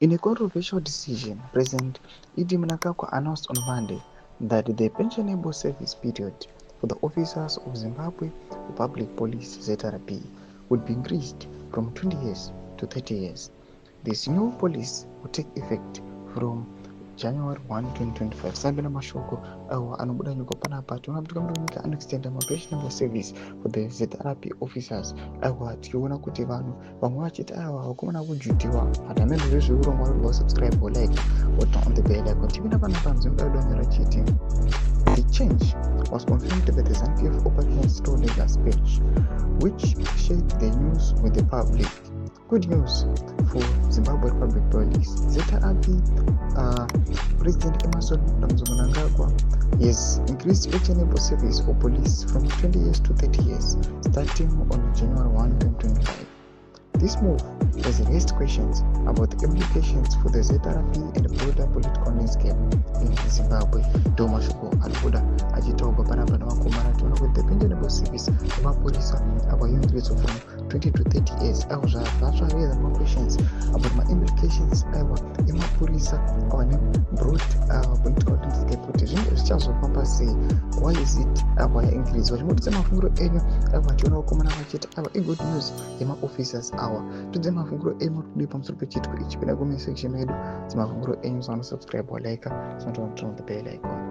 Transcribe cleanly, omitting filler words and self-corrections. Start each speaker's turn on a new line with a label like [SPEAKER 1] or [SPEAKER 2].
[SPEAKER 1] In a controversial decision, President Idi Mnangagwa announced on Monday that the pensionable service period for the officers of Zimbabwe Public Police ZRP would be increased from 20 years to 30 years. This new policy will take effect from January 1, 2025. Sabina mashoko anobuda nyuko panapa tionabva kuti nyika anoextenda mapensionable service for the ZRP officers. Tichiona kuti vanhu vamwe vachiti vakomana vojutiwa hatanendo zvezveurongwa rwa subscribe or like or turn on the bell icon. Tipinda panapa nzvimbo yadonyora chiti the change was confirmed by the ZANU-PF Operational Store Leaders page, which shared the news with the public. Good news for Zimbabwe Public Police. ZRP President Emerson Mnangagwa has increased pensionable service for police from 20 years to 30 years, starting on January 1, 2025. This move has raised questions about the implications for the ZRP and the broader political landscape in Zimbabwe. Domashoko anobuda achitaurwa panapa navakomana tiona kuti the pensionable service mapurisa increased from 20 to 30 years. Raise more questions about my implications emapurisa broad political landscape kuti zvinge zvichazofamba sei. Why is it increase? Vachimutisa mafunguro enyu tiona vakomana vachiti igood news yemaofficers tudze mafunguro enyu kudii pamusoro pechitiko ichi. Pinda comment section yedu dzimafunguro enyu, subscribe or like, turn on the bell icon.